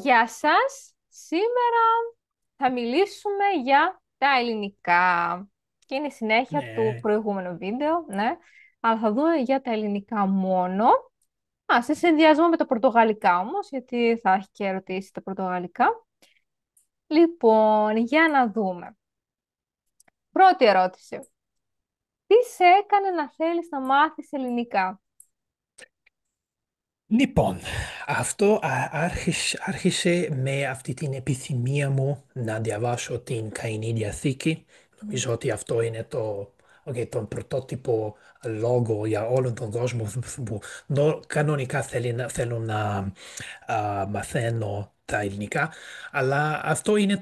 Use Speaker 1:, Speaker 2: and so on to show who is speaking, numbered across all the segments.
Speaker 1: Γεια σας! Σήμερα θα μιλήσουμε για τα ελληνικά. Και είναι η συνέχεια του
Speaker 2: Ναι,
Speaker 1: προηγούμενου βίντεο, ναι. Αλλά θα δούμε για τα ελληνικά μόνο. Σε συνδυασμό με τα πορτογαλικά όμως, γιατί θα έχει και ερωτήσει τα πορτογαλικά. Λοιπόν, για να δούμε. Πρώτη ερώτηση. Τι σε έκανε να θέλεις να μάθεις ελληνικά?
Speaker 2: λοιπόν, αυτό άρχισε με αυτή την επιθυμία μου να διαβάσω την Καηινή Διαθήκη. Νομίζω ότι αυτό είναι τον πρωτότυπο λόγο για όλον τον κόσμο που κανονικά θέλω να μαθαίνω τα ελληνικά, αλλά αυτό είναι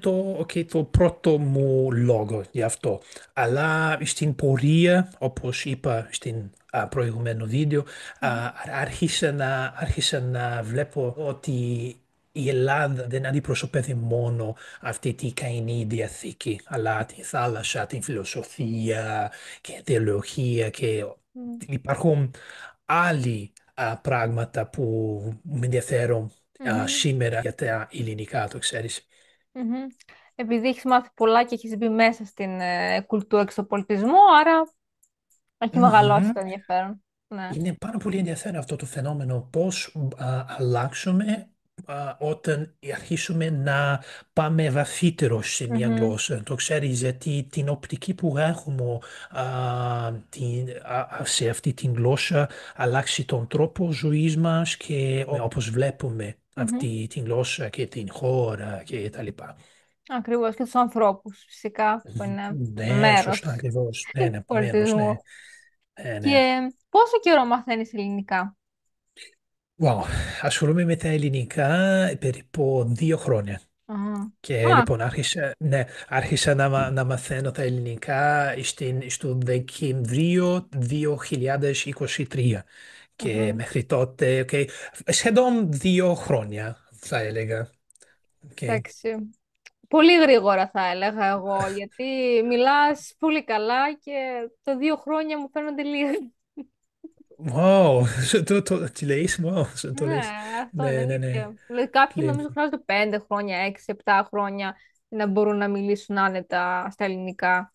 Speaker 2: το πρώτο μου λόγο γι' αυτό. Αλλά στην πορεία, όπως είπα στην προηγούμενο βίντεο, άρχισα να βλέπω ότι η Ελλάδα δεν αντιπροσωπεύει μόνο αυτή τη καημή διαθήκη, αλλά τη θάλασσα, την φιλοσοφία και θεολογία και
Speaker 1: Μμμ.
Speaker 2: υπάρχουν άλλοι πράγματα που με ενδιαφέρουν
Speaker 1: Μμμ.
Speaker 2: σήμερα για τα ελληνικά, το ξέρεις.
Speaker 1: Μμμ. Επειδή έχεις μάθει πολλά και έχεις μπει μέσα στην κουλτούρα και στον πολιτισμό, άρα έχει μεγαλώσει
Speaker 2: Μμμ.
Speaker 1: το ενδιαφέρον. Ναι.
Speaker 2: Είναι πάρα πολύ ενδιαφέρον αυτό το φαινόμενο πώς αλλάξουμε όταν αρχίσουμε να πάμε βαθύτερο σε μια
Speaker 1: Μμμ.
Speaker 2: γλώσσα. Το ξέρεις γιατί την οπτική που έχουμε σε αυτή την γλώσσα αλλάξει τον τρόπο ζωής μας και όπως βλέπουμε
Speaker 1: Μμμ.
Speaker 2: αυτή την γλώσσα και την χώρα και τα λοιπά.
Speaker 1: Ακριβώς, και τους ανθρώπους φυσικά που είναι
Speaker 2: Ναι, σωστά
Speaker 1: μέρος
Speaker 2: ακριβώς. Ναι,
Speaker 1: του
Speaker 2: ναι, επομένως, ναι.
Speaker 1: πολιτισμού.
Speaker 2: Ναι.
Speaker 1: Και πόσο καιρό μαθαίνεις ελληνικά?
Speaker 2: Wow, ασχολούμαι με τα ελληνικά περίπου 2 χρόνια.
Speaker 1: Α,
Speaker 2: Και
Speaker 1: α,
Speaker 2: λοιπόν άρχισα να μαθαίνω τα ελληνικά στο Δεκεμβρίο 2023. Και
Speaker 1: αχα.
Speaker 2: μέχρι τότε, okay, σχεδόν 2 χρόνια θα έλεγα. Okay.
Speaker 1: Εντάξει. Πολύ γρήγορα θα έλεγα εγώ, γιατί μιλάς πολύ καλά και τα 2 χρόνια μου φαίνονται λίγα.
Speaker 2: Wow, τι λέεις, wow, το
Speaker 1: Ναι,
Speaker 2: λες.
Speaker 1: αυτό είναι
Speaker 2: Ναι, ναι, ναι.
Speaker 1: αλήθεια. Δηλαδή, κάποιοι νομίζω
Speaker 2: Λοιπόν,
Speaker 1: χρειάζονται 5 χρόνια, 6, 7 χρόνια για να μπορούν να μιλήσουν άνετα στα ελληνικά.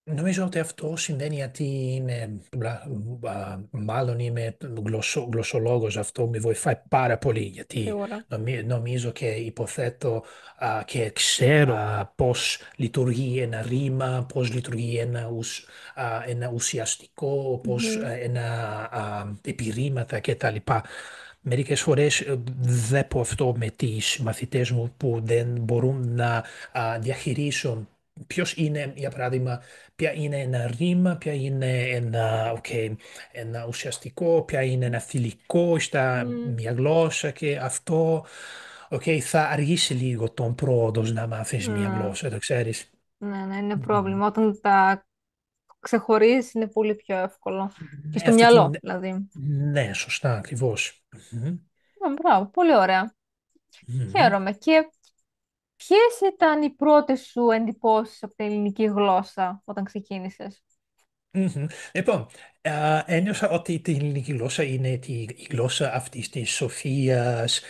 Speaker 2: νομίζω ότι αυτό συμβαίνει γιατί μάλλον είμαι γλωσσολόγος, αυτό με βοηθάει πάρα πολύ γιατί
Speaker 1: Σίγουρα.
Speaker 2: νομίζω και υποθέτω και ξέρω πώς λειτουργεί ένα ρήμα, πώς λειτουργεί ένα ουσιαστικό, πώς
Speaker 1: Μμμ.
Speaker 2: ένα επιρρήματα κτλ. Μερικές φορές βλέπω αυτό με τις μαθητές μου που δεν μπορούν να διαχειρίσουν ποιος είναι, για παράδειγμα, ποια είναι ένα ρήμα, ποια είναι ένα ουσιαστικό, ποια είναι ένα θηλυκό στα
Speaker 1: Μμ.
Speaker 2: μια γλώσσα και αυτό θα αργήσει λίγο τον πρόοδος να μάθεις μια
Speaker 1: Ναι,
Speaker 2: γλώσσα, το ξέρεις.
Speaker 1: ναι, ναι, είναι
Speaker 2: Μμμ.
Speaker 1: πρόβλημα. Όταν τα ξεχωρίζεις είναι πολύ πιο εύκολο. Και στο
Speaker 2: Αυτή την...
Speaker 1: μυαλό, δηλαδή.
Speaker 2: Ναι, σωστά, ακριβώς. Μμμ.
Speaker 1: Μπράβο, πολύ ωραία.
Speaker 2: Μμμ.
Speaker 1: Χαίρομαι. Και ποιες ήταν οι πρώτες σου εντυπώσεις από την ελληνική γλώσσα όταν ξεκίνησες?
Speaker 2: Μμμ. Λοιπόν, ένιωσα ότι η ελληνική γλώσσα είναι η γλώσσα αυτής της σοφίας,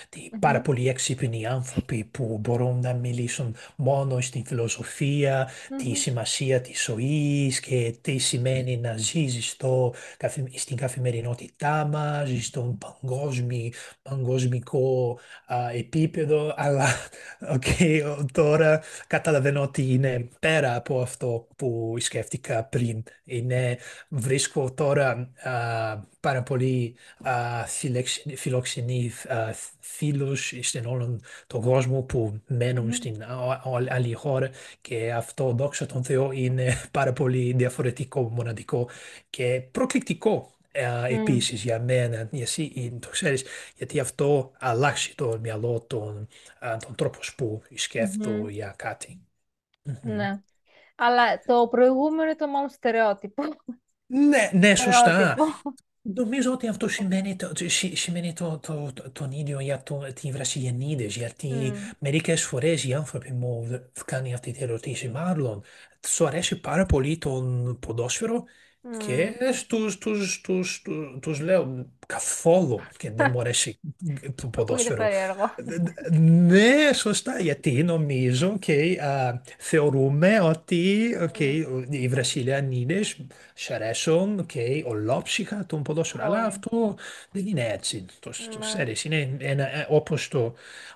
Speaker 2: πάρα
Speaker 1: Μμμ.
Speaker 2: πολύ έξυπνοι άνθρωποι που μπορούν να μιλήσουν μόνο στην φιλοσοφία, τη
Speaker 1: Μμμ.
Speaker 2: σημασία της ζωής και τι σημαίνει να ζήσεις στην καθημερινότητά μας, στον παγκοσμικό επίπεδο, αλλά τώρα καταλαβαίνω ότι είναι πέρα από αυτό που σκέφτηκα πριν. Βρίσκω τώρα πάρα πολύ φιλοξενεί φίλους στην όλον τον κόσμο που μένουν
Speaker 1: Μμμ.
Speaker 2: στην άλλη χώρα και αυτό, δόξα τω Θεώ, είναι πάρα πολύ διαφορετικό, μοναδικό και προκλητικό.
Speaker 1: Μμ.
Speaker 2: Επίσης για μένα, εσύ το ξέρεις, γιατί αυτό αλλάξει το μυαλό, τον τρόπο που σκέφτομαι
Speaker 1: Μμμ.
Speaker 2: για κάτι. Μμμ.
Speaker 1: Ναι. Αλλά το προηγούμενο ήταν μόνο στερεότυπο.
Speaker 2: Ναι, ναι, σωστά.
Speaker 1: Στερεότυπο.
Speaker 2: Νομίζω ότι αυτό σημαίνει τον ίδιο για τη Βραζιλιανίδες, γιατί
Speaker 1: Μμ.
Speaker 2: μερικές φορές οι άνθρωποι μου κάνουν αυτή τη ερώτηση. Μάλλον, σου αρέσει πάρα πολύ τον ποδόσφαιρο Και τους λέω καθόλου και δεν μου αρέσει το
Speaker 1: Ακούγεται
Speaker 2: ποδόσφαιρο.
Speaker 1: περίεργο.
Speaker 2: Ναι, σωστά, γιατί νομίζω και θεωρούμε ότι
Speaker 1: Μμ.
Speaker 2: οι Βραζιλιανίδες σ' αρέσουν και ολόψυχα τον ποδόσφαιρο. Αλλά
Speaker 1: Όλοι.
Speaker 2: αυτό δεν είναι έτσι. Το
Speaker 1: Ναι.
Speaker 2: ξέρεις, είναι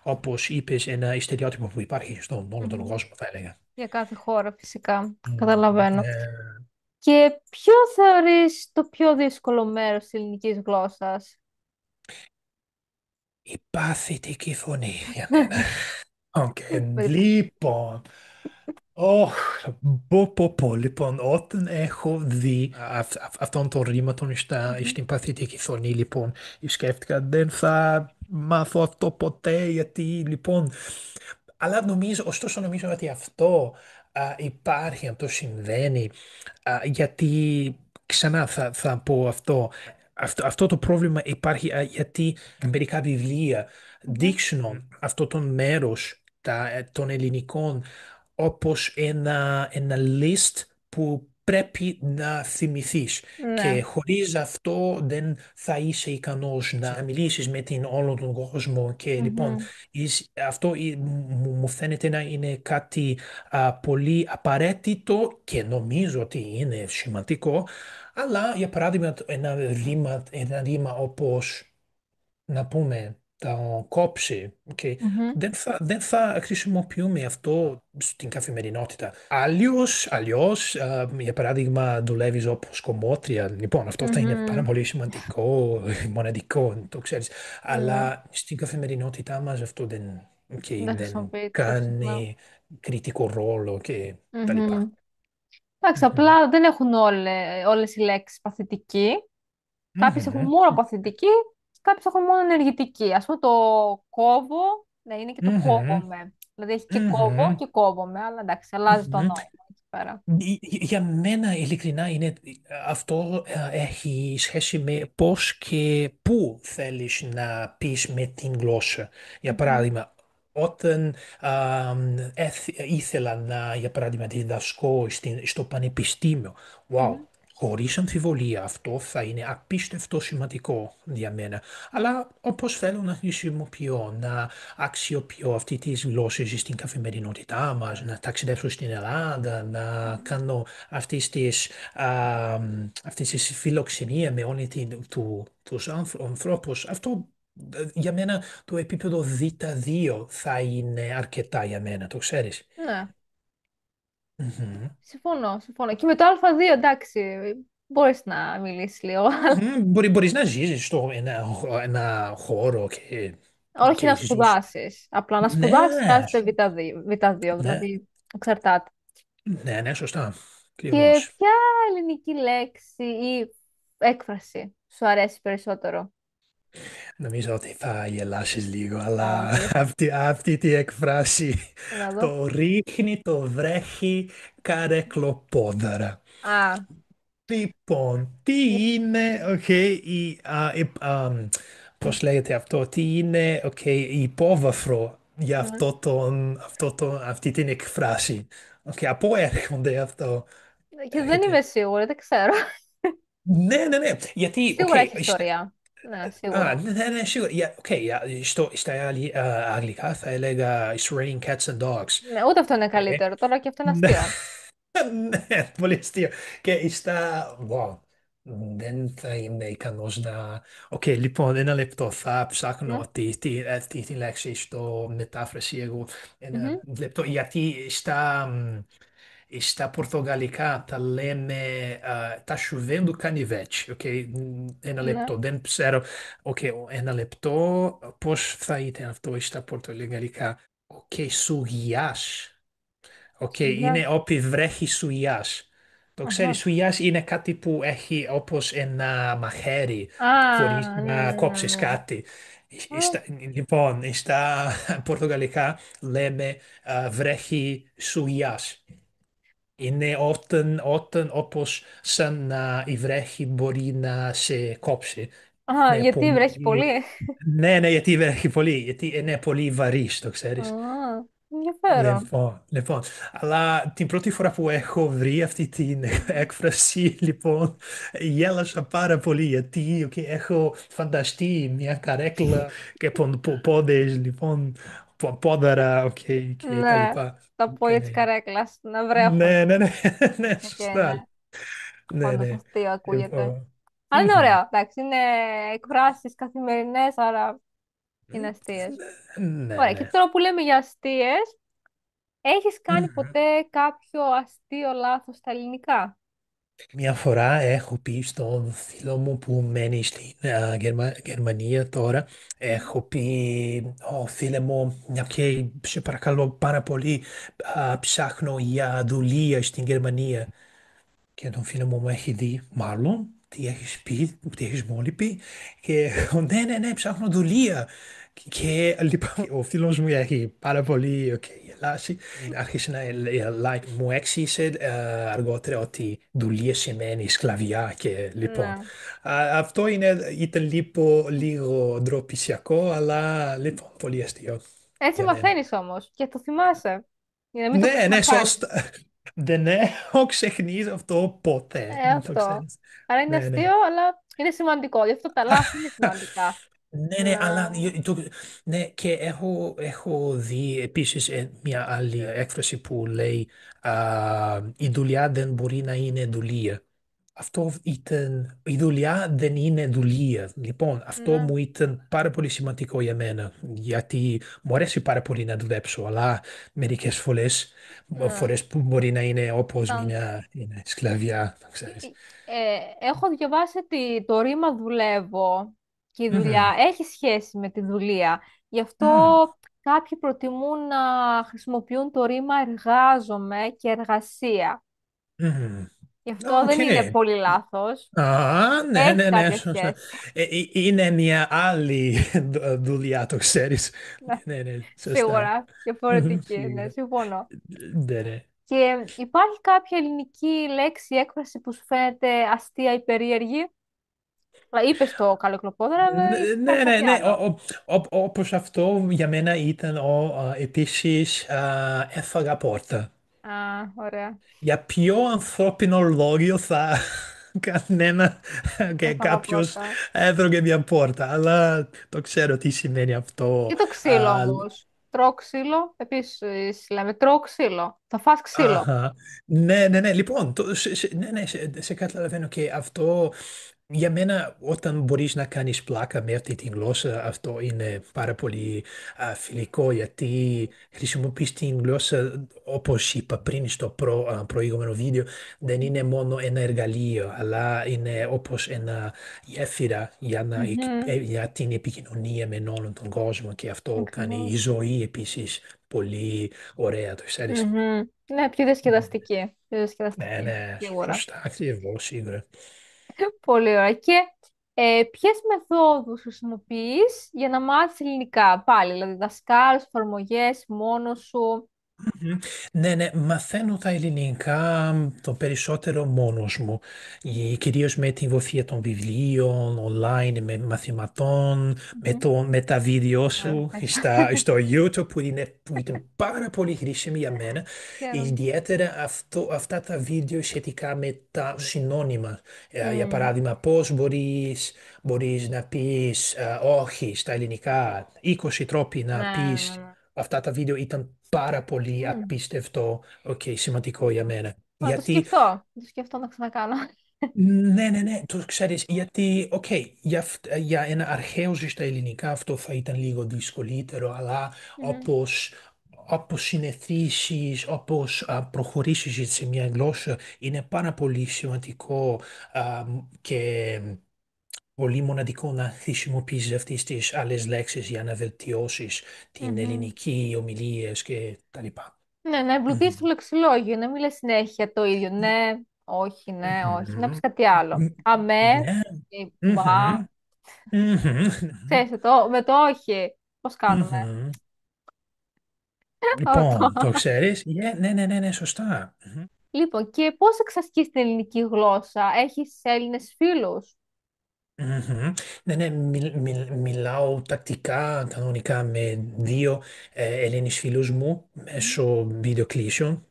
Speaker 2: όπως είπες, ένα στερεότυπο που υπάρχει στον όλο τον
Speaker 1: Μμμ.
Speaker 2: κόσμο, θα έλεγα.
Speaker 1: Για κάθε χώρα φυσικά. Καταλαβαίνω.
Speaker 2: Mm,
Speaker 1: Και ποιο θεωρείς το πιο δύσκολο μέρος της ελληνικής γλώσσας?
Speaker 2: η παθητική φωνή για μένα. Οκ, λοιπόν. Oh, πω. Λοιπόν, όταν έχω δει αυτόν τον ρήμα τον
Speaker 1: Μμμ.
Speaker 2: στην παθητική φωνή, λοιπόν, σκέφτηκα δεν θα μάθω αυτό ποτέ, γιατί, λοιπόν, αλλά ωστόσο νομίζω ότι αυτό υπάρχει, αυτό συμβαίνει, γιατί, ξανά θα πω αυτό το πρόβλημα υπάρχει γιατί μερικά βιβλία
Speaker 1: Μμμ.
Speaker 2: δείχνουν αυτό το μέρος των ελληνικών όπως ένα list που πρέπει να θυμηθείς και
Speaker 1: Ναι.
Speaker 2: χωρίς αυτό δεν θα είσαι ικανός να μιλήσεις με την όλο τον κόσμο και λοιπόν
Speaker 1: Μμμ.
Speaker 2: αυτό μου φαίνεται να είναι κάτι πολύ απαραίτητο και νομίζω ότι είναι σημαντικό, αλλά για παράδειγμα ένα ρήμα όπως να πούμε το κόψει,
Speaker 1: Μμμ.
Speaker 2: δεν θα χρησιμοποιούμε αυτό στην καθημερινότητα. Αλλιώς, για παράδειγμα, δουλεύεις όπως κομμότρια. Λοιπόν, αυτό θα είναι πάρα
Speaker 1: Μμμ.
Speaker 2: πολύ σημαντικό, μοναδικό, το ξέρεις.
Speaker 1: Ναι.
Speaker 2: Αλλά στην καθημερινότητά μας αυτό
Speaker 1: Δεν
Speaker 2: δεν
Speaker 1: χρησιμοποιείται συχνά.
Speaker 2: κάνει κριτικό ρόλο και τα λοιπά.
Speaker 1: Μμμ. Εντάξει,
Speaker 2: Μμμ.
Speaker 1: απλά δεν έχουν όλες οι λέξεις παθητική. Κάποιες έχουν
Speaker 2: Μμμ.
Speaker 1: μόνο παθητική, κάποιες έχουν μόνο ενεργητική. Ας πούμε το κόβω, ναι, είναι και το
Speaker 2: Μμμ.
Speaker 1: κόβομαι. Δηλαδή έχει και κόβω
Speaker 2: Μμμ.
Speaker 1: και κόβομαι, αλλά εντάξει, αλλάζει το
Speaker 2: Μμμ.
Speaker 1: νόημα εκεί πέρα.
Speaker 2: Για μένα, ειλικρινά, αυτό έχει σχέση με πώς και πού θέλεις να πεις με την γλώσσα. Για
Speaker 1: Μμμ.
Speaker 2: παράδειγμα, όταν ήθελα για παράδειγμα, διδασκώ στο πανεπιστήμιο, wow,
Speaker 1: Μμμ.
Speaker 2: χωρίς αμφιβολία αυτό θα είναι απίστευτο σημαντικό για μένα. Αλλά όπως θέλω να χρησιμοποιώ, να αξιοποιώ αυτή τις γλώσσες στην καθημερινότητά μας, να ταξιδέψω στην Ελλάδα, να κάνω αυτές τις φιλοξενία με όλοι τους ανθρώπους. Αυτό για μένα το επίπεδο Β2 θα είναι αρκετά για μένα, το ξέρεις.
Speaker 1: Ναι,
Speaker 2: Μμμ.
Speaker 1: συμφωνώ. Και με το Α2, εντάξει, μπορείς να μιλήσεις λίγο.
Speaker 2: Μπορείς να ζήσεις στο ένα χώρο
Speaker 1: Όχι
Speaker 2: και
Speaker 1: να
Speaker 2: ζεις.
Speaker 1: σπουδάσεις. Απλά να σπουδάσεις
Speaker 2: Ναι,
Speaker 1: χρειάζεται Β2,
Speaker 2: ναι,
Speaker 1: δηλαδή εξαρτάται.
Speaker 2: ναι, σωστά.
Speaker 1: Και
Speaker 2: Ακριβώς.
Speaker 1: ποια ελληνική λέξη ή έκφραση σου αρέσει περισσότερο?
Speaker 2: Νομίζω ότι θα γελάσεις λίγο, αλλά
Speaker 1: Πες.
Speaker 2: αυτή τη έκφραση
Speaker 1: Να δω.
Speaker 2: το ρίχνει, το βρέχει καρεκλοπόδαρα.
Speaker 1: Α,
Speaker 2: Λοιπόν, τι είναι, πώς λέγεται αυτό, τι είναι, υπόβαθρο για
Speaker 1: ναι.
Speaker 2: αυτή την εκφράση. Από πού έρχονται αυτό,
Speaker 1: Και δεν είμαι σίγουρη, δεν ξέρω.
Speaker 2: Ναι, ναι, ναι, γιατί,
Speaker 1: Σίγουρα έχει ιστορία. Ναι, σίγουρα.
Speaker 2: ναι, ναι, σίγουρα, στα αγγλικά θα έλεγα It's raining cats and dogs.
Speaker 1: Ναι, ούτε αυτό είναι
Speaker 2: Ε,
Speaker 1: καλύτερο. Τώρα και αυτό είναι
Speaker 2: Ναι,
Speaker 1: αστείο.
Speaker 2: ναι, πολύ αστείο. Και wow, δεν θα είμαι ικανός να... Λοιπόν, ένα λεπτό, θα
Speaker 1: Ναι.
Speaker 2: ψάχνω τη λέξη στο μετάφραση εγώ. Ένα
Speaker 1: Μμμ.
Speaker 2: λεπτό, γιατί στα πορτογαλικά τα λέμε τα σουβέντου κανιβέτσι. Ένα
Speaker 1: Ναι.
Speaker 2: λεπτό, δεν ξέρω. Ένα λεπτό, πώς θα ήταν αυτό στα πορτογαλικά. Σουγιάς. Είναι
Speaker 1: Σιγάς.
Speaker 2: όπι βρέχει σουιάς. Το ξέρεις,
Speaker 1: Αχα.
Speaker 2: σουιάς είναι κάτι που έχει όπως ένα μαχαίρι χωρίς
Speaker 1: Α, ναι,
Speaker 2: να
Speaker 1: ναι, ναι,
Speaker 2: κόψεις
Speaker 1: ναι.
Speaker 2: κάτι.
Speaker 1: Α,
Speaker 2: Λοιπόν, στα πορτογαλικά λέμε βρέχει σουιάς. Είναι όταν όπως σαν να η βρέχη μπορεί να σε κόψει.
Speaker 1: α,
Speaker 2: Ναι,
Speaker 1: γιατί
Speaker 2: πολύ.
Speaker 1: βρέχει πολύ.
Speaker 2: Ναι, ναι, γιατί βρέχει πολύ. Γιατί είναι πολύ βαρύς, το
Speaker 1: Α,
Speaker 2: ξέρεις.
Speaker 1: Ενδιαφέρον.
Speaker 2: Λοιπόν, αλλά την πρώτη φορά που έχω βρει αυτή την έκφραση, λοιπόν, γέλασα πάρα πολύ γιατί έχω φανταστεί μια καρέκλα και πόδες, λοιπόν, πόδαρα, και τα
Speaker 1: Ναι,
Speaker 2: λοιπά.
Speaker 1: τα
Speaker 2: Και
Speaker 1: πόδια της
Speaker 2: ναι,
Speaker 1: καρέκλας, να βρέχουν.
Speaker 2: ναι, ναι, ναι, ναι,
Speaker 1: Οκ, ναι.
Speaker 2: σωστά. Ναι,
Speaker 1: Όντως
Speaker 2: ναι.
Speaker 1: αστείο ακούγεται.
Speaker 2: Λοιπόν,
Speaker 1: Αλλά είναι
Speaker 2: μμμ.
Speaker 1: ωραίο, εντάξει, είναι εκφράσεις καθημερινές, άρα είναι αστείες.
Speaker 2: Ναι,
Speaker 1: Ωραία, και
Speaker 2: ναι.
Speaker 1: τώρα που λέμε για αστείες, έχεις κάνει
Speaker 2: Μμμ.
Speaker 1: ποτέ κάποιο αστείο λάθος στα ελληνικά?
Speaker 2: Μια φορά έχω πει στον φίλο μου που μένει στην Γερμανία τώρα, έχω πει, Ω φίλε μου, μια και σε παρακαλώ πάρα πολύ, ψάχνω για δουλεία στην Γερμανία. Και τον φίλο μου έχει δει, μάλλον, τι έχεις πει, τι έχεις μόλι πει. Και ναι, ναι, ναι, ψάχνω δουλεία. Και λοιπόν, ο φίλος μου έχει πάρα πολύ γελάσει. Άρχισε να λέει, μου έξισε αργότερα ότι δουλεία σημαίνει σκλαβιά και λοιπόν.
Speaker 1: Ναι.
Speaker 2: Αυτό ήταν λίγο ντροπισιακό, αλλά λοιπόν πολύ αστείο
Speaker 1: Έτσι
Speaker 2: για μένα.
Speaker 1: μαθαίνεις όμως και το θυμάσαι, για να μην το πεις
Speaker 2: Ναι,
Speaker 1: να
Speaker 2: ναι,
Speaker 1: χάνεις.
Speaker 2: σωστά. Δεν έχω ξεχνήσει αυτό ποτέ. Το
Speaker 1: Αυτό.
Speaker 2: ξέρεις.
Speaker 1: Άρα είναι
Speaker 2: Ναι, ναι.
Speaker 1: αστείο, αλλά είναι σημαντικό. Γι' αυτό τα λάθη είναι σημαντικά.
Speaker 2: Ναι, ναι,
Speaker 1: Να...
Speaker 2: αλλά ναι, και έχω δει επίσης μια άλλη έκφραση που λέει η δουλειά δεν μπορεί να είναι δουλεία. Αυτό ήταν, η δουλειά δεν είναι δουλεία. Λοιπόν, αυτό
Speaker 1: Ναι.
Speaker 2: μου ήταν πάρα πολύ σημαντικό για μένα, γιατί μου αρέσει πάρα πολύ να δουλέψω, αλλά μερικές
Speaker 1: Ναι.
Speaker 2: φορές που μπορεί να είναι όπως
Speaker 1: Σαν-
Speaker 2: μια είναι σκλαβιά, το ξέρεις.
Speaker 1: Έχω διαβάσει ότι το ρήμα δουλεύω και η
Speaker 2: Μμμ.
Speaker 1: δουλειά έχει σχέση με τη δουλεία. Γι' αυτό
Speaker 2: Μμμ.
Speaker 1: κάποιοι προτιμούν να χρησιμοποιούν το ρήμα εργάζομαι και εργασία.
Speaker 2: Μμμ.
Speaker 1: Γι' αυτό
Speaker 2: Οκ.
Speaker 1: δεν είναι πολύ λάθος.
Speaker 2: Ναι,
Speaker 1: Έχει
Speaker 2: ναι, ναι,
Speaker 1: κάποια
Speaker 2: σωστά.
Speaker 1: σχέση.
Speaker 2: Είναι μια άλλη δουλειά, το ξέρεις.
Speaker 1: Ναι,
Speaker 2: Ναι, ναι, σωστά.
Speaker 1: σίγουρα. Διαφορετική. Ναι,
Speaker 2: Σίγουρα.
Speaker 1: συμφωνώ.
Speaker 2: Ναι, ναι.
Speaker 1: Και υπάρχει κάποια ελληνική λέξη, έκφραση που σου φαίνεται αστεία ή περίεργη? Είπες το καλοκλοπόδαρα, αλλά υπάρχει
Speaker 2: Ναι, ναι,
Speaker 1: κάτι
Speaker 2: ναι.
Speaker 1: άλλο.
Speaker 2: Όπως αυτό για μένα ήταν επίσης έφαγα πόρτα.
Speaker 1: Α, ωραία.
Speaker 2: Για ποιο ανθρώπινο λόγιο θα κανένα και
Speaker 1: Έφαγα
Speaker 2: κάποιος
Speaker 1: πόρτα.
Speaker 2: έτρωγε μια πόρτα, αλλά το ξέρω τι σημαίνει αυτό.
Speaker 1: Και το ξύλο όμως. Τρώω ξύλο. Επίσης λέμε τρώω ξύλο. Θα φας ξύλο.
Speaker 2: Αχα. Ναι, ναι, ναι. Λοιπόν, ναι, ναι, σε καταλαβαίνω και αυτό για μένα όταν μπορείς να κάνεις πλάκα με αυτή τη γλώσσα αυτό είναι πάρα πολύ φιλικό γιατί χρησιμοποιείς την γλώσσα όπως είπα πριν στο προηγούμενο βίντεο δεν είναι μόνο ένα εργαλείο αλλά είναι όπως ένα γέφυρα
Speaker 1: Μμμ.
Speaker 2: για την επικοινωνία με όλον τον κόσμο και αυτό κάνει η
Speaker 1: Ακριβώς.
Speaker 2: ζωή επίσης πολύ ωραία, το ξέρεις.
Speaker 1: Μμμ. Ναι, πιο
Speaker 2: Μμμ.
Speaker 1: διασκεδαστική. Πιο
Speaker 2: Ναι,
Speaker 1: διασκεδαστική.
Speaker 2: ναι,
Speaker 1: Σίγουρα.
Speaker 2: σωστά, ακριβώς, σίγουρα.
Speaker 1: Πολύ ωραία. Και ποιες μεθόδους χρησιμοποιείς για να μάθεις ελληνικά πάλι, δηλαδή δασκάλους, εφαρμογές, μόνος σου.
Speaker 2: Μμμ. Ναι, ναι, μαθαίνω τα ελληνικά το περισσότερο μόνος μου, κυρίως με τη βοήθεια των βιβλίων, online, με μαθηματών,
Speaker 1: Μμμ.
Speaker 2: με τα βίντεο
Speaker 1: Ναι,
Speaker 2: σου στο YouTube που ήταν πάρα πολύ χρήσιμη για μένα,
Speaker 1: ξέρω.
Speaker 2: ιδιαίτερα αυτά τα βίντεο σχετικά με τα συνώνυμα. Για
Speaker 1: Μμ.
Speaker 2: παράδειγμα, πώς μπορείς να πεις όχι στα ελληνικά, 20 τρόποι να
Speaker 1: Ναι, ναι,
Speaker 2: πεις.
Speaker 1: ναι.
Speaker 2: Αυτά τα βίντεο ήταν πάρα πολύ
Speaker 1: Μμ.
Speaker 2: απίστευτο, σημαντικό για μένα.
Speaker 1: Θα το
Speaker 2: Γιατί,
Speaker 1: σκεφτώ. Θα το σκεφτώ να ξανακάνω.
Speaker 2: ναι, ναι, ναι, το ξέρεις, γιατί, για ένα αρχαίο στα ελληνικά αυτό θα ήταν λίγο δυσκολότερο, αλλά
Speaker 1: Μμ.
Speaker 2: όπως συνηθίσεις, όπως προχωρήσεις σε μια γλώσσα, είναι πάρα πολύ σημαντικό και πολύ μοναδικό να χρησιμοποιήσεις αυτές τις άλλες λέξεις για να βελτιώσεις την
Speaker 1: Μμμ.
Speaker 2: ελληνική ομιλίες και τα λοιπά.
Speaker 1: Ναι, να εμπλουτίσεις το
Speaker 2: Μμμ.
Speaker 1: λεξιλόγιο, να μην λες συνέχεια το ίδιο. Ναι, όχι, ναι, όχι. Να πεις
Speaker 2: Μμμ.
Speaker 1: κάτι άλλο. Αμέ,
Speaker 2: Ναι.
Speaker 1: μπα.
Speaker 2: Μμμ. Μμμ.
Speaker 1: Ξέρεις, με το όχι. Πώς κάνουμε.
Speaker 2: Μμμ.
Speaker 1: Αυτό.
Speaker 2: Λοιπόν, το ξέρεις. Ναι, ναι, ναι, ναι, σωστά.
Speaker 1: Λοιπόν, και πώς εξασκείς την ελληνική γλώσσα. Έχεις Έλληνες φίλους.
Speaker 2: Μμμ. Ναι, ναι, μιλάω τακτικά, κανονικά με δύο Έλληνες φίλους μου μέσω βιντεοκλήσεων.
Speaker 1: Α,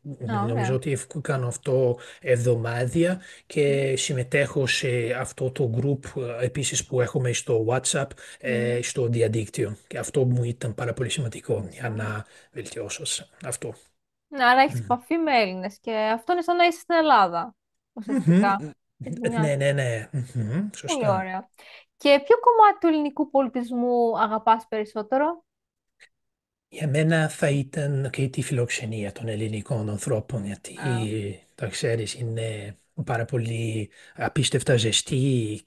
Speaker 2: Νομίζω
Speaker 1: ωραία.
Speaker 2: ότι κάνω αυτό εβδομάδια και συμμετέχω σε αυτό το group επίσης που έχουμε στο WhatsApp,
Speaker 1: Μμμ.
Speaker 2: στο διαδίκτυο. Και αυτό μου ήταν πάρα πολύ σημαντικό για
Speaker 1: Α.
Speaker 2: να βελτιώσω αυτό.
Speaker 1: Ναι, άρα έχεις
Speaker 2: Μμ.
Speaker 1: επαφή με Έλληνες και αυτό είναι σαν να είσαι στην Ελλάδα,
Speaker 2: Μμμ.
Speaker 1: ουσιαστικά, και τη
Speaker 2: Ναι,
Speaker 1: δουλειά.
Speaker 2: ναι, ναι. Μμμ.
Speaker 1: Πολύ
Speaker 2: Σωστά.
Speaker 1: ωραία. Και ποιο κομμάτι του ελληνικού πολιτισμού αγαπάς περισσότερο?
Speaker 2: Για μένα θα ήταν και τη φιλοξενία των ελληνικών ανθρώπων,
Speaker 1: Α.
Speaker 2: γιατί τα ξέρεις είναι πάρα πολύ απίστευτα ζεστοί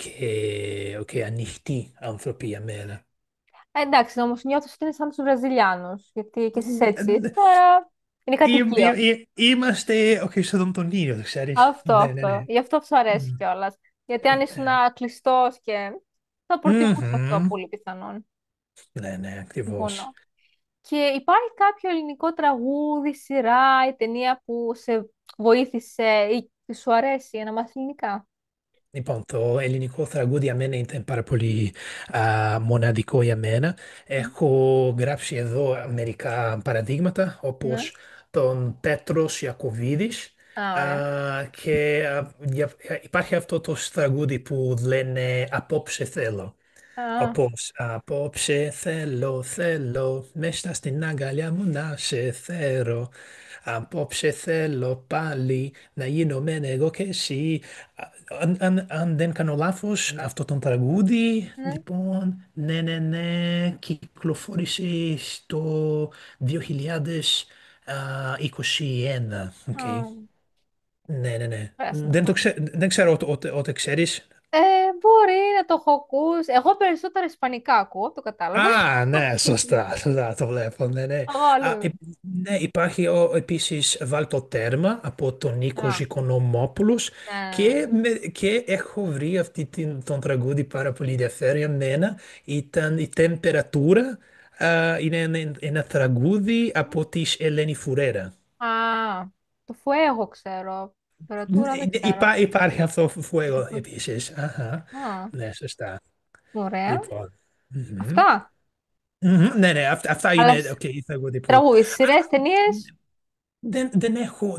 Speaker 2: και ανοιχτοί άνθρωποι για μένα.
Speaker 1: Εντάξει, όμως νιώθω ότι είναι σαν τους Βραζιλιάνους, γιατί και εσείς
Speaker 2: Μ,
Speaker 1: έτσι είστε, άρα είναι κατοικία.
Speaker 2: Είμαστε σχεδόν τον ίδιο, το ξέρεις.
Speaker 1: Αυτό,
Speaker 2: Ναι, ναι,
Speaker 1: αυτό.
Speaker 2: ναι.
Speaker 1: Γι' αυτό σου αρέσει
Speaker 2: Μ,
Speaker 1: κιόλας. Γιατί αν ήσουν
Speaker 2: ναι.
Speaker 1: κλειστός και θα προτιμούσε αυτό
Speaker 2: Μμμ.
Speaker 1: πολύ πιθανόν.
Speaker 2: Ναι, ναι, ακριβώς.
Speaker 1: Συμφωνώ. Και υπάρχει κάποιο ελληνικό τραγούδι, σειρά ή ταινία που σε βοήθησε ή που σου αρέσει να μάθεις ελληνικά?
Speaker 2: Λοιπόν, το ελληνικό τραγούδι για μένα ήταν πάρα πολύ μοναδικό για μένα.
Speaker 1: Μμ.
Speaker 2: Έχω γράψει εδώ μερικά παραδείγματα,
Speaker 1: Ναι.
Speaker 2: όπως τον Πέτρος Ιακωβίδης
Speaker 1: Α, ωραία.
Speaker 2: και υπάρχει αυτό το τραγούδι που λένε «Απόψε θέλω».
Speaker 1: Α,
Speaker 2: Όπως «Απόψε θέλω, μέσα στην αγκαλιά μου να σε θέλω». Απόψε θέλω πάλι να γίνομαι εγώ και εσύ. Αν δεν κάνω λάθος, αυτό το τραγούδι,
Speaker 1: ναι.
Speaker 2: λοιπόν, ναι, ναι, ναι, κυκλοφόρησε στο 2021. Οκ.
Speaker 1: Α,
Speaker 2: Ναι, ναι, ναι.
Speaker 1: πέρασε το χρόνο.
Speaker 2: Δεν ξέρω ό,τι ξέρεις.
Speaker 1: Ε, μπορεί να το έχω ακούσει. Εγώ περισσότερα ισπανικά ακούω, το κατάλαβα.
Speaker 2: Α, ναι, σωστά, σωστά, το βλέπω, ναι, ναι.
Speaker 1: Εγώ αλλού.
Speaker 2: Ναι, υπάρχει επίσης «Βάλ το τέρμα» από τον Νίκο
Speaker 1: Α,
Speaker 2: Ζικονομόπουλος
Speaker 1: ναι.
Speaker 2: και έχω βρει τον τραγούδι πάρα πολύ ενδιαφέρον για μένα. Ήταν «Η Τεμπερατούρα», είναι ένα τραγούδι από της Ελένη Φουρέρα.
Speaker 1: Α, το φουέγο ξέρω. Temperatura δεν ξέρω.
Speaker 2: Υπάρχει αυτό φουέγο επίσης. Αχα.
Speaker 1: Α,
Speaker 2: Ναι, σωστά.
Speaker 1: ωραία.
Speaker 2: Λοιπόν. Μμμ.
Speaker 1: Αυτά.
Speaker 2: Ναι, ναι, αυτά
Speaker 1: Αλλά
Speaker 2: είναι η τραγούδι που
Speaker 1: τραγούδι, σειρές, ταινίες.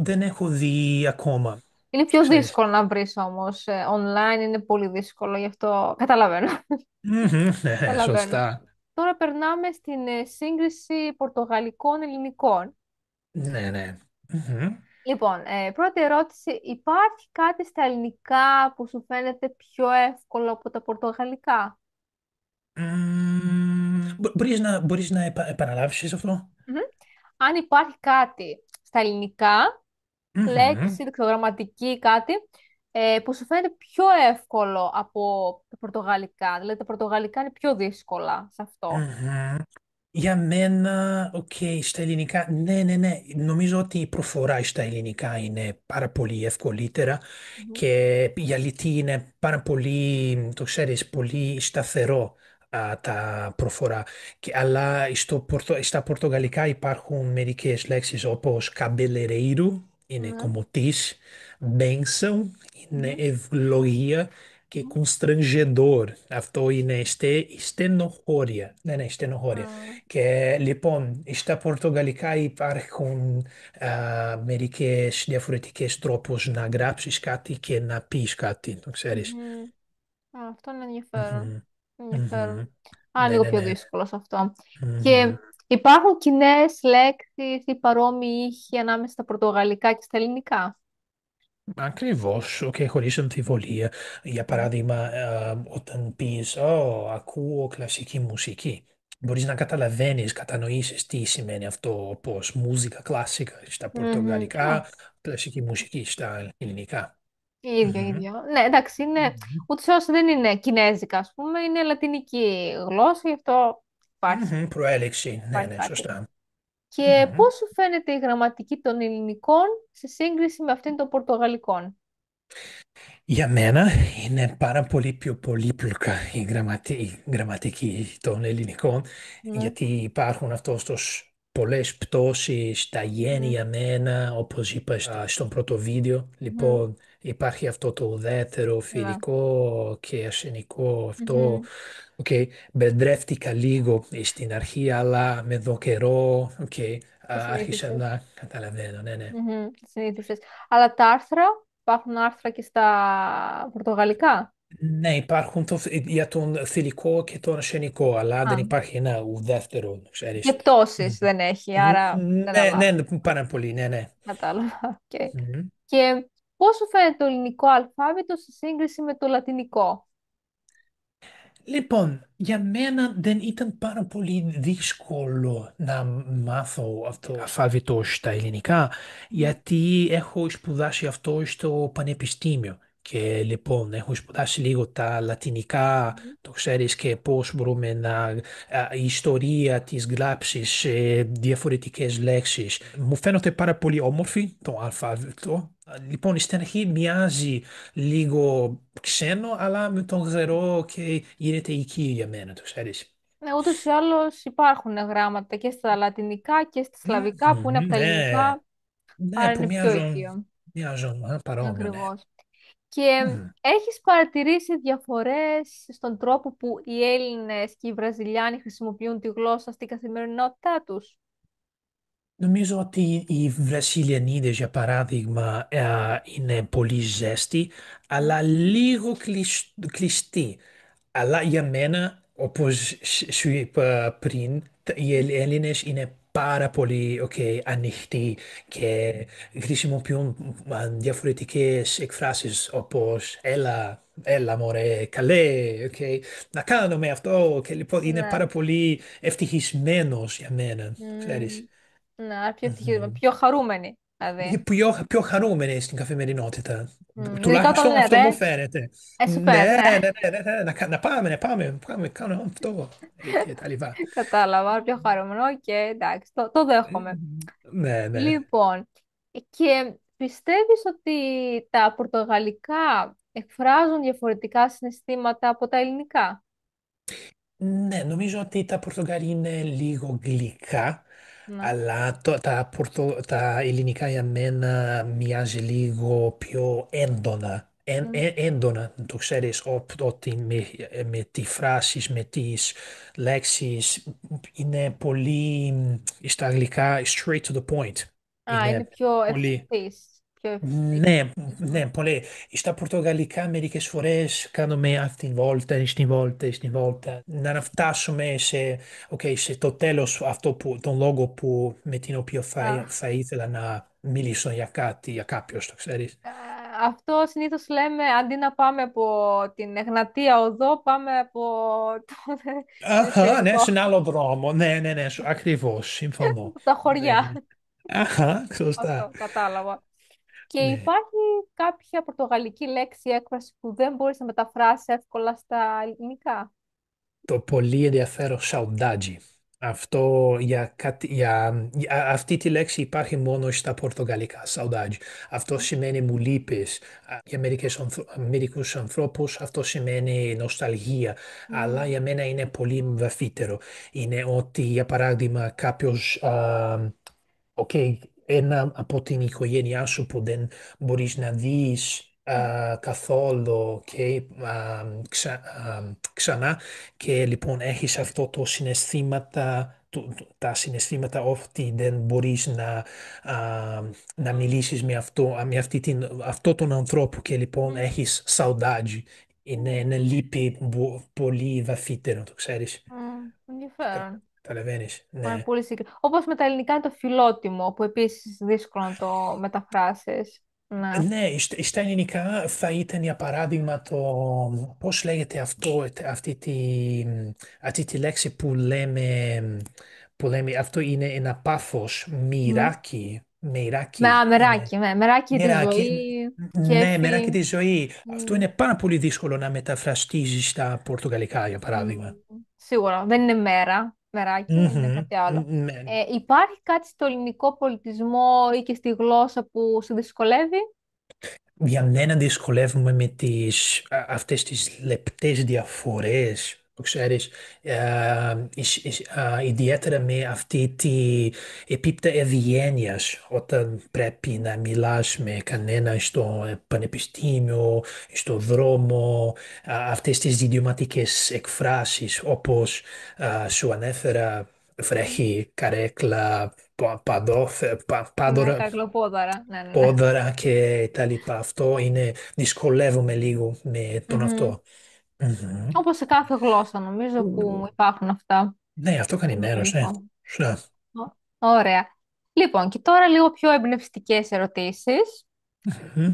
Speaker 2: δεν έχω δει ακόμα,
Speaker 1: Είναι
Speaker 2: το
Speaker 1: πιο
Speaker 2: ξέρεις.
Speaker 1: δύσκολο να βρεις όμως. Online είναι πολύ δύσκολο, γι' αυτό καταλαβαίνω.
Speaker 2: Ναι,
Speaker 1: Καταλαβαίνω.
Speaker 2: σωστά.
Speaker 1: Τώρα περνάμε στην σύγκριση πορτογαλικών ελληνικών.
Speaker 2: Ναι, ναι. Μμμ.
Speaker 1: Λοιπόν, πρώτη ερώτηση. Υπάρχει κάτι στα ελληνικά που σου φαίνεται πιο εύκολο από τα πορτογαλικά?
Speaker 2: Μπορείς να επαναλάβεις αυτό.
Speaker 1: Μμμ. Αν υπάρχει κάτι στα ελληνικά,
Speaker 2: Μμμ.
Speaker 1: λέξη, δεξιογραμματική, κάτι, που σου φαίνεται πιο εύκολο από τα πορτογαλικά. Δηλαδή, τα πορτογαλικά είναι πιο δύσκολα σε αυτό.
Speaker 2: Μμμ. Για μένα, οκ, στα ελληνικά, ναι, ναι, ναι. Νομίζω ότι η προφορά στα ελληνικά είναι πάρα πολύ ευκολύτερα
Speaker 1: Μμμ.
Speaker 2: και γιατί είναι πάρα πολύ, το ξέρεις, πολύ σταθερό τα προφορά. Αλλά στα πορτογαλικά υπάρχουν μερικές λέξεις όπως cabeleireiro, είναι
Speaker 1: Ναι.
Speaker 2: κομμωτής, bênção, είναι
Speaker 1: Μμμ.
Speaker 2: ευλογία και constrangedor. Αυτό είναι στενοχώρια. Ναι, ναι, στενοχώρια.
Speaker 1: Α,
Speaker 2: Και λοιπόν, στα πορτογαλικά υπάρχουν μερικές διαφορετικές τρόπους να γράψεις κάτι και να πεις κάτι, το ξέρεις.
Speaker 1: μμμ. Α, αυτό είναι ενδιαφέρον.
Speaker 2: Μμμ.
Speaker 1: Ενδιαφέρον.
Speaker 2: Μμμ.
Speaker 1: Α,
Speaker 2: Ναι,
Speaker 1: λίγο
Speaker 2: ναι,
Speaker 1: πιο
Speaker 2: ναι.
Speaker 1: δύσκολο σε αυτό. Και
Speaker 2: Μμμ.
Speaker 1: υπάρχουν κοινέ λέξεις ή παρόμοιοι ήχοι ανάμεσα στα πορτογαλικά και στα ελληνικά.
Speaker 2: Ακριβώς, και χωρίς αμφιβολία. Για
Speaker 1: Μμ.
Speaker 2: παράδειγμα, όταν πεις ακούω κλασική μουσική», μπορείς να καταλαβαίνεις, κατανοήσεις τι σημαίνει αυτό, όπως μузика κλασικά στα
Speaker 1: Μμμ. Α,
Speaker 2: πορτογαλικά, κλασική μουσική στα ελληνικά.
Speaker 1: ίδιο,
Speaker 2: Μμμ.
Speaker 1: ίδιο. Ναι, εντάξει, είναι,
Speaker 2: Μμμ.
Speaker 1: ούτως ή άλλως δεν είναι κινέζικα, ας πούμε, είναι λατινική γλώσσα, γι' αυτό υπάρχει,
Speaker 2: Προέλεξη, ναι,
Speaker 1: υπάρχει
Speaker 2: ναι,
Speaker 1: κάτι.
Speaker 2: σωστά.
Speaker 1: Και
Speaker 2: Μμμ.
Speaker 1: πώς σου φαίνεται η γραμματική των ελληνικών σε σύγκριση με αυτήν των πορτογαλικών?
Speaker 2: Για μένα είναι πάρα πολύ πιο πολύπλοκα η γραμματική των ελληνικών,
Speaker 1: Ναι.
Speaker 2: γιατί υπάρχουν πολλές πτώσεις, τα γέννη
Speaker 1: Μμμ,
Speaker 2: για μένα, όπως είπα στον πρώτο βίντεο.
Speaker 1: μμμ,
Speaker 2: Λοιπόν, υπάρχει αυτό το ουδέτερο,
Speaker 1: ναι,
Speaker 2: φιλικό και ασενικό αυτό.
Speaker 1: μμμ.
Speaker 2: Οκ, μπερδεύτηκα λίγο στην αρχή, αλλά με το καιρό,
Speaker 1: Το
Speaker 2: άρχισα
Speaker 1: συνήθισες.
Speaker 2: να καταλαβαίνω, ναι, ναι.
Speaker 1: Μμμ, το συνήθισες. Αλλά τα άρθρα, υπάρχουν άρθρα και στα πορτογαλικά.
Speaker 2: Ναι, υπάρχουν για τον θηλυκό και τον ασενικό, αλλά δεν
Speaker 1: Α,
Speaker 2: υπάρχει ένα ουδέτερο,
Speaker 1: και
Speaker 2: ξέρεις.
Speaker 1: πτώσεις δεν έχει, άρα δεν
Speaker 2: Ναι,
Speaker 1: αλλάζει.
Speaker 2: ναι, πάρα πολύ, ναι, ναι.
Speaker 1: Κατάλαβα. Οκ.
Speaker 2: Μμμ.
Speaker 1: Και πώς σου φαίνεται το ελληνικό αλφάβητο σε σύγκριση με το λατινικό?
Speaker 2: Λοιπόν, για μένα δεν ήταν πάρα πολύ δύσκολο να μάθω αυτό το αλφάβητο στα ελληνικά,
Speaker 1: Μμμ,
Speaker 2: γιατί έχω σπουδάσει αυτό στο πανεπιστήμιο. Και λοιπόν, έχω σπουδάσει λίγο τα λατινικά,
Speaker 1: μμμ.
Speaker 2: το ξέρεις και πώς μπορούμε η ιστορία της γράψης σε διαφορετικές λέξεις. Μου φαίνεται πάρα πολύ όμορφη το αλφάβητο. Λοιπόν, στην αρχή μοιάζει λίγο ξένο, αλλά με τον γερό και γίνεται οικείο για μένα, το ξέρεις.
Speaker 1: Ναι, ούτως ή άλλως υπάρχουν γράμματα και στα λατινικά και στα σλαβικά που είναι από τα
Speaker 2: Ναι,
Speaker 1: ελληνικά,
Speaker 2: ναι,
Speaker 1: άρα
Speaker 2: που
Speaker 1: είναι πιο οικείο.
Speaker 2: μοιάζουν παρόμοια, ναι.
Speaker 1: Ακριβώς. Και
Speaker 2: Μμ.
Speaker 1: έχεις παρατηρήσει διαφορές στον τρόπο που οι Έλληνες και οι Βραζιλιάνοι χρησιμοποιούν τη γλώσσα στην καθημερινότητά τους?
Speaker 2: Νομίζω ότι οι Βραζιλιανίδες, για παράδειγμα, είναι πολύ ζέστη,
Speaker 1: Μμ.
Speaker 2: αλλά λίγο κλειστοί. Αλλά για μένα, όπως σου είπα πριν, οι Έλληνες είναι πάρα πολύ ανοιχτοί και χρησιμοποιούν διαφορετικές εκφράσεις όπως έλα μωρέ, καλέ, να κάνουμε αυτό και λοιπόν είναι
Speaker 1: Ναι.
Speaker 2: πάρα πολύ ευτυχισμένος για μένα,
Speaker 1: Μμ.
Speaker 2: ξέρεις.
Speaker 1: Ναι, άρα πιο ευτυχισμένοι,
Speaker 2: Μμμ.
Speaker 1: πιο χαρούμενοι, δηλαδή.
Speaker 2: Πιο χαρούμενοι στην καθημερινότητα.
Speaker 1: Ειδικά όταν
Speaker 2: Τουλάχιστον αυτό μου
Speaker 1: λέτε,
Speaker 2: φαίνεται.
Speaker 1: σου
Speaker 2: Ναι,
Speaker 1: φαίνεται,
Speaker 2: ναι, ναι, ναι, ναι, να πάμε, κάνουμε αυτό και τα λοιπά.
Speaker 1: κατάλαβα, πιο χαρούμενο, οκ, εντάξει, το δέχομαι.
Speaker 2: Ναι, ναι.
Speaker 1: Λοιπόν, και πιστεύεις ότι τα πορτογαλικά εκφράζουν διαφορετικά συναισθήματα από τα ελληνικά?
Speaker 2: Ναι, νομίζω ότι τα Πορτογάλια είναι λίγο γλυκά,
Speaker 1: Ναι.
Speaker 2: αλλά τα ελληνικά για μένα μοιάζει λίγο πιο έντονα.
Speaker 1: Μμ.
Speaker 2: Έντονα, το ξέρεις, ότι με τις φράσεις, με τις λέξεις είναι πολύ στα αγγλικά straight to the point.
Speaker 1: Α, είναι
Speaker 2: Είναι
Speaker 1: πιο
Speaker 2: πολύ.
Speaker 1: ευθύς, πιο ευθύς.
Speaker 2: Ναι, ναι, πολύ. Στα πορτογαλικά μερικές φορές κάνουμε αυτή τη βόλτα, στην βόλτα, στην βόλτα. Να φτάσουμε σε το τέλος αυτό τον λόγο με την οποίο
Speaker 1: Α,
Speaker 2: θα ήθελα να μιλήσω για κάτι, για κάποιος, το ξέρεις.
Speaker 1: αυτό συνήθως λέμε, αντί να πάμε από την Εγνατία Οδό, πάμε από το
Speaker 2: Αχα, ναι, σε
Speaker 1: εσωτερικό,
Speaker 2: ένα άλλο δρόμο. Ναι, ναι, ναι, ακριβώς, συμφωνώ.
Speaker 1: από τα
Speaker 2: Ναι, ναι.
Speaker 1: χωριά.
Speaker 2: Αχα, σωστά.
Speaker 1: Αυτό, κατάλαβα. Και
Speaker 2: Ναι.
Speaker 1: υπάρχει κάποια πορτογαλική λέξη ή έκφραση που δεν μπορείς να μεταφράσεις εύκολα στα ελληνικά?
Speaker 2: Το πολύ ενδιαφέρον σαουντάτζι. Αυτό αυτή τη λέξη υπάρχει μόνο στα πορτογαλικά, σαουντάτζι. Αυτό σημαίνει μου λείπεις. Για μερικούς ανθρώπους αυτό σημαίνει νοσταλγία. Αλλά
Speaker 1: Μμμ.
Speaker 2: για μένα είναι πολύ βαθύτερο. Είναι ότι, για παράδειγμα, κάποιος οκ, ένα από την οικογένειά σου που δεν μπορείς να δεις καθόλου και ξανά και λοιπόν έχεις αυτό το συναισθήματα τα συναισθήματα ότι δεν μπορείς να μιλήσεις με αυτό τον ανθρώπο και λοιπόν
Speaker 1: Μμμ.
Speaker 2: έχεις saudade. Είναι
Speaker 1: Μμμ.
Speaker 2: ένα λύπη πολύ βαθύτερο, το ξέρεις.
Speaker 1: Ενδιαφέρον.
Speaker 2: Καταλαβαίνεις,
Speaker 1: Είναι
Speaker 2: ναι.
Speaker 1: πολύ συγκεκριμένο. Όπως με τα ελληνικά είναι το φιλότιμο, που επίσης δύσκολο να το μεταφράσεις. Ναι.
Speaker 2: Ναι, στα ελληνικά θα ήταν για παράδειγμα πώς λέγεται αυτή τη λέξη που λέμε, αυτό είναι ένα πάθος,
Speaker 1: Μμ.
Speaker 2: μοιράκι είναι,
Speaker 1: Μεράκι, ναι. Μεράκι τη
Speaker 2: μοιράκι,
Speaker 1: ζωή,
Speaker 2: ναι, μοιράκι
Speaker 1: κέφι.
Speaker 2: τη ζωή. Αυτό
Speaker 1: Μμ.
Speaker 2: είναι πάρα πολύ δύσκολο να μεταφραστεί στα πορτογαλικά, για παράδειγμα.
Speaker 1: Σίγουρα. Δεν είναι μέρα. Μεράκι είναι
Speaker 2: Μμμ,
Speaker 1: κάτι άλλο.
Speaker 2: ναι.
Speaker 1: Υπάρχει κάτι στο ελληνικό πολιτισμό ή και στη γλώσσα που σε δυσκολεύει?
Speaker 2: Για μένα δυσκολεύουμε με αυτές τις λεπτές διαφορές. το ξέρεις, ιδιαίτερα με αυτή τη επίπτωση ευγένειας όταν πρέπει να μιλάς με κανένα στο πανεπιστήμιο, στο δρόμο, αυτές τις ιδιωματικές εκφράσεις όπως σου ανέφερα βρέχει, καρέκλα,
Speaker 1: Ναι,
Speaker 2: πάντορα,
Speaker 1: καρκλοπόδαρα. Ναι, ναι, ναι.
Speaker 2: πόδαρα και τα λοιπά. Αυτό είναι, δυσκολεύομαι λίγο με τον
Speaker 1: Μμμ.
Speaker 2: αυτό. Μμμ.
Speaker 1: Όπως σε κάθε γλώσσα νομίζω που υπάρχουν αυτά.
Speaker 2: Ναι, αυτό κάνει
Speaker 1: Ναι,
Speaker 2: μέρος, ναι.
Speaker 1: λοιπόν.
Speaker 2: Σωστά.
Speaker 1: Ωραία. Λοιπόν, και τώρα λίγο πιο εμπνευστικές ερωτήσεις.
Speaker 2: Μμμ.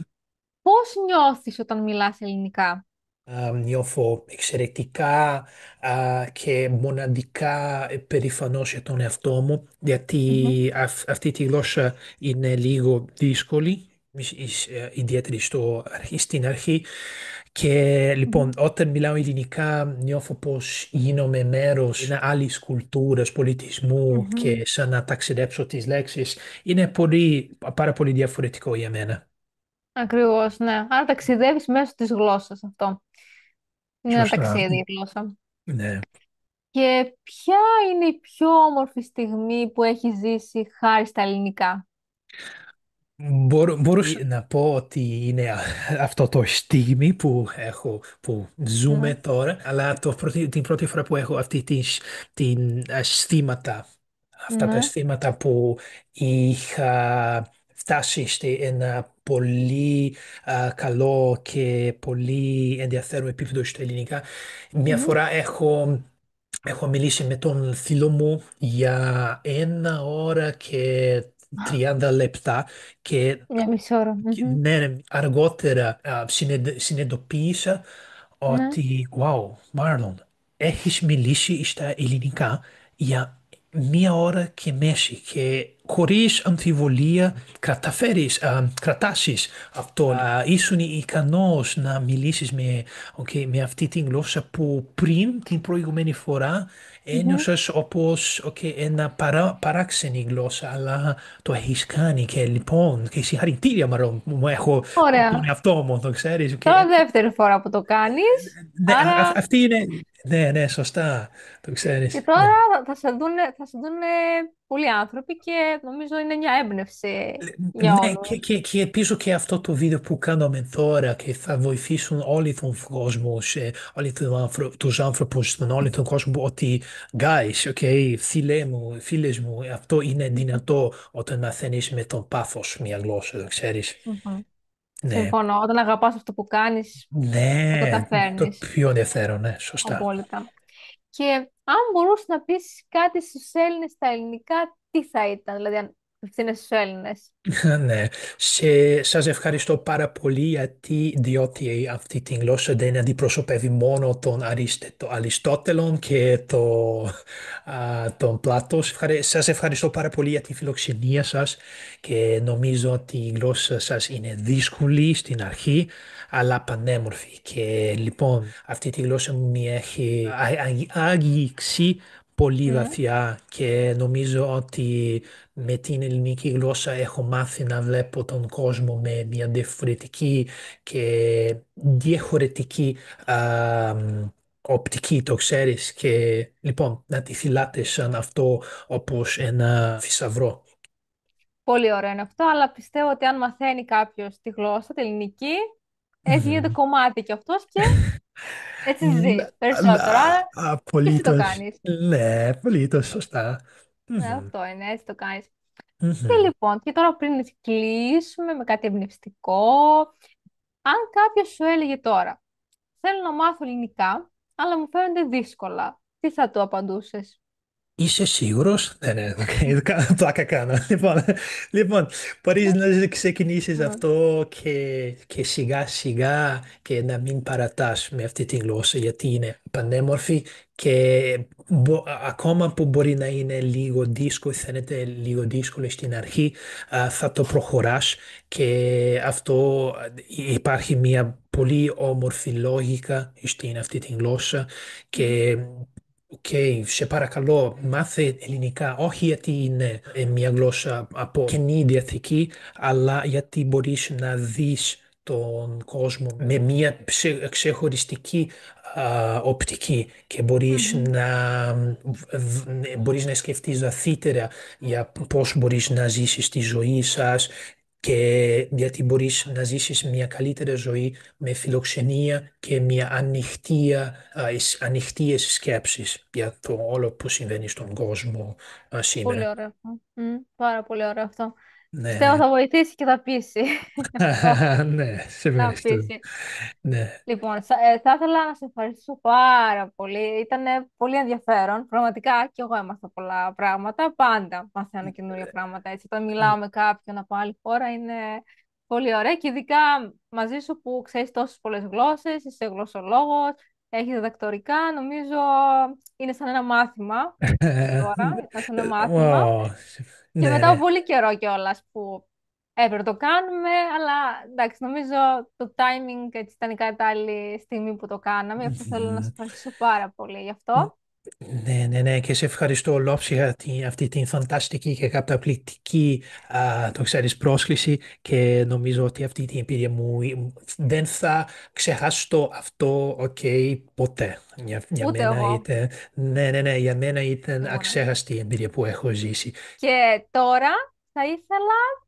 Speaker 1: Πώς νιώθεις όταν μιλάς ελληνικά?
Speaker 2: Νιώθω εξαιρετικά και μοναδικά περήφανος για τον εαυτό μου, γιατί
Speaker 1: Μμμ,
Speaker 2: αυτή τη γλώσσα είναι λίγο δύσκολη, ιδιαίτερα στην αρχή. Και
Speaker 1: μμμ,
Speaker 2: λοιπόν, όταν μιλάω ελληνικά, νιώθω πως γίνομαι μέρος μια άλλης κουλτούρας, πολιτισμού
Speaker 1: μμμ.
Speaker 2: και σαν να ταξιδέψω τις λέξεις. Είναι πάρα πολύ διαφορετικό για μένα.
Speaker 1: Ακριβώς, ναι. Άρα ταξιδεύεις μέσω της γλώσσας αυτό. Είναι ένα
Speaker 2: Σωστά.
Speaker 1: ταξίδι η γλώσσα.
Speaker 2: Ναι.
Speaker 1: Και ποια είναι η πιο όμορφη στιγμή που έχεις ζήσει χάρη στα ελληνικά?
Speaker 2: Μπορούσα να πω ότι είναι αυτό το στιγμή που ζούμε
Speaker 1: Ναι.
Speaker 2: τώρα, αλλά την πρώτη φορά που έχω την αισθήματα, αυτά τα
Speaker 1: Ναι.
Speaker 2: αισθήματα που είχα φτάσει σε ένα πολύ καλό και πολύ ενδιαφέρον επίπεδο στα ελληνικά. Μια
Speaker 1: Μμμ.
Speaker 2: φορά έχω μιλήσει με τον φίλο μου για 1 ώρα και 30 λεπτά και
Speaker 1: Μια μισή ώρα. Μμμ.
Speaker 2: ναι, αργότερα συνειδητοποίησα
Speaker 1: Ναι.
Speaker 2: ότι «Wow, Μάρλον, έχεις μιλήσει στα ελληνικά για 1 ώρα και μέση και χωρίς αμφιβολία κρατάσεις αυτό. Ήσουν ικανός να μιλήσεις με αυτή την γλώσσα που πριν την προηγούμενη φορά
Speaker 1: Μμμ.
Speaker 2: ένιωσες όπως ένα παράξενη γλώσσα, αλλά το έχεις κάνει και λοιπόν και συγχαρητήρια μάλλον μου έχω τον
Speaker 1: Ωραία.
Speaker 2: εαυτό μου, το ξέρεις.
Speaker 1: Τώρα δεύτερη φορά που το κάνεις.
Speaker 2: Ναι,
Speaker 1: Άρα
Speaker 2: αυτή είναι, ναι, ναι, σωστά, το
Speaker 1: και
Speaker 2: ξέρεις.
Speaker 1: τώρα
Speaker 2: Ναι.
Speaker 1: θα σε δούνε πολλοί άνθρωποι και νομίζω είναι μια έμπνευση για
Speaker 2: Ναι,
Speaker 1: όλους.
Speaker 2: και ελπίζω και αυτό το βίντεο που κάνουμε τώρα και θα βοηθήσουν όλοι τον κόσμο, όλοι τους άνθρωπους στον όλο τον κόσμο ότι guys, φίλες μου, αυτό είναι δυνατό όταν μαθαίνεις με τον πάθος μια γλώσσα, το ξέρεις.
Speaker 1: Μμμ.
Speaker 2: Ναι,
Speaker 1: Συμφωνώ. Όταν αγαπάς αυτό που κάνεις, το
Speaker 2: ναι, το
Speaker 1: καταφέρνεις.
Speaker 2: πιο ενδιαφέρον, ναι, σωστά.
Speaker 1: Απόλυτα. Και αν μπορούσε να πεις κάτι στους Έλληνες στα ελληνικά, τι θα ήταν, δηλαδή αν απευθύνεσαι στους Έλληνες.
Speaker 2: Ναι, σας ευχαριστώ πάρα πολύ διότι αυτή τη γλώσσα δεν αντιπροσωπεύει μόνο τον Αριστότελον και τον Πλάτο. Σας ευχαριστώ πάρα πολύ για τη φιλοξενία σας και νομίζω ότι η γλώσσα σας είναι δύσκολη στην αρχή αλλά πανέμορφη και λοιπόν αυτή τη γλώσσα μου έχει άγγιξει πολύ
Speaker 1: Μμ.
Speaker 2: βαθιά και νομίζω ότι με την ελληνική γλώσσα έχω μάθει να βλέπω τον κόσμο με μια διαφορετική και διαφορετική οπτική, το ξέρεις, και λοιπόν να τη φυλάτε σαν αυτό όπως ένα θησαυρό.
Speaker 1: Πολύ ωραίο είναι αυτό, αλλά πιστεύω ότι αν μαθαίνει κάποιος τη γλώσσα, τη ελληνική, έτσι γίνεται
Speaker 2: Μμμ.
Speaker 1: κομμάτι κι αυτός και έτσι
Speaker 2: Ναι,
Speaker 1: ζει περισσότερο. Άρα και εσύ το
Speaker 2: απολύτως.
Speaker 1: κάνεις.
Speaker 2: Ναι, απολύτως σωστά.
Speaker 1: Ναι,
Speaker 2: Μμμ.
Speaker 1: αυτό είναι, έτσι το κάνεις. Και
Speaker 2: Μμμ.
Speaker 1: λοιπόν, και τώρα πριν κλείσουμε με κάτι εμπνευστικό, αν κάποιος σου έλεγε τώρα, θέλω να μάθω ελληνικά, αλλά μου φαίνονται δύσκολα, τι θα του απαντούσες?
Speaker 2: Είσαι σίγουρος? Ναι, ναι, πλάκα κάνω. Λοιπόν, μπορείς να ξεκινήσεις
Speaker 1: Μμ.
Speaker 2: αυτό και σιγά σιγά και να μην παρατάς με αυτή τη γλώσσα γιατί είναι πανέμορφη και ακόμα που μπορεί να είναι λίγο δύσκολο, φαίνεται λίγο δύσκολο στην αρχή, θα το προχωράς και αυτό υπάρχει μια πολύ όμορφη λόγικα στην αυτή τη γλώσσα
Speaker 1: Μμμ.
Speaker 2: και οκ, σε παρακαλώ, μάθε ελληνικά, όχι γιατί είναι μια γλώσσα από καινή διαθήκη, αλλά γιατί μπορείς να δεις τον κόσμο με μια ξεχωριστική οπτική και μπορείς
Speaker 1: Μμμ.
Speaker 2: μπορείς να σκεφτείς βαθύτερα για πώς μπορείς να ζήσεις τη ζωή σας και γιατί μπορείς να ζήσεις μια καλύτερη ζωή με φιλοξενία και μια ανοιχτές σκέψεις για το όλο που συμβαίνει στον κόσμο
Speaker 1: Πολύ
Speaker 2: σήμερα.
Speaker 1: ωραίο αυτό. Πάρα πολύ ωραίο αυτό.
Speaker 2: Ναι,
Speaker 1: Πιστεύω
Speaker 2: ναι.
Speaker 1: θα βοηθήσει και θα πείσει αυτό.
Speaker 2: Ναι, σε
Speaker 1: Θα
Speaker 2: ευχαριστώ.
Speaker 1: πείσει.
Speaker 2: Ναι.
Speaker 1: Λοιπόν, θα ήθελα να σε ευχαριστήσω πάρα πολύ. Ήταν πολύ ενδιαφέρον. Πραγματικά και εγώ έμαθα πολλά πράγματα. Πάντα μαθαίνω καινούργια πράγματα. Έτσι, όταν μιλάω με κάποιον από άλλη χώρα είναι πολύ ωραία. Και ειδικά μαζί σου που ξέρεις τόσες πολλές γλώσσες, είσαι γλωσσολόγος, έχεις διδακτορικά. Νομίζω είναι σαν ένα μάθημα τώρα. Ήταν σαν ένα μάθημα.
Speaker 2: Ω,
Speaker 1: Και
Speaker 2: ναι,
Speaker 1: μετά από
Speaker 2: ναι.
Speaker 1: πολύ καιρό κιόλα που έπρεπε να το κάνουμε, αλλά εντάξει, νομίζω το timing έτσι, ήταν η κατάλληλη στιγμή που το κάναμε. Γι' αυτό θέλω να σε ευχαριστήσω πάρα πολύ γι' αυτό.
Speaker 2: Ναι, ναι, ναι, και σε ευχαριστώ ολόψυχα αυτή την φανταστική και καταπληκτική το ξέρεις, πρόσκληση και νομίζω ότι αυτή την εμπειρία μου δεν θα ξεχάσω αυτό, ποτέ. Για
Speaker 1: Ούτε
Speaker 2: μένα
Speaker 1: εγώ.
Speaker 2: ήταν, ναι, ναι, ναι, για μένα ήταν
Speaker 1: Σίγουρα.
Speaker 2: αξέχαστη η εμπειρία που έχω ζήσει.
Speaker 1: Και τώρα θα ήθελα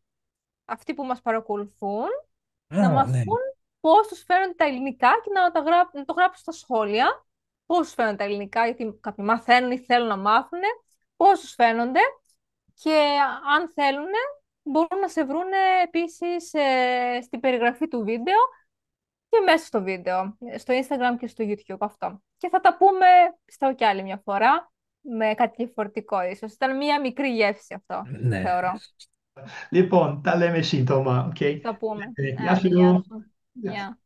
Speaker 1: αυτοί που μας παρακολουθούν να
Speaker 2: Α,
Speaker 1: μας
Speaker 2: ναι.
Speaker 1: πούν πώς τους φαίνονται τα ελληνικά και να το γράψουν στα σχόλια. Πώς τους φαίνονται τα ελληνικά, γιατί κάποιοι μαθαίνουν ή θέλουν να μάθουν. Πώς τους φαίνονται. Και αν θέλουν, μπορούν να σε βρούνε επίσης στην περιγραφή του βίντεο και μέσα στο βίντεο, στο Instagram και στο YouTube αυτό. Και θα τα πούμε στο κι άλλη μια φορά, με κάτι διαφορετικό ίσως. Ήταν μια μικρή γεύση αυτό,
Speaker 2: Ναι.
Speaker 1: θεωρώ.
Speaker 2: Λοιπόν, τα λέμε σύντομα, οκ.
Speaker 1: Θα πούμε.
Speaker 2: Γεια
Speaker 1: Άντε, γεια
Speaker 2: σου.
Speaker 1: σου.
Speaker 2: Γεια σου.
Speaker 1: Γεια.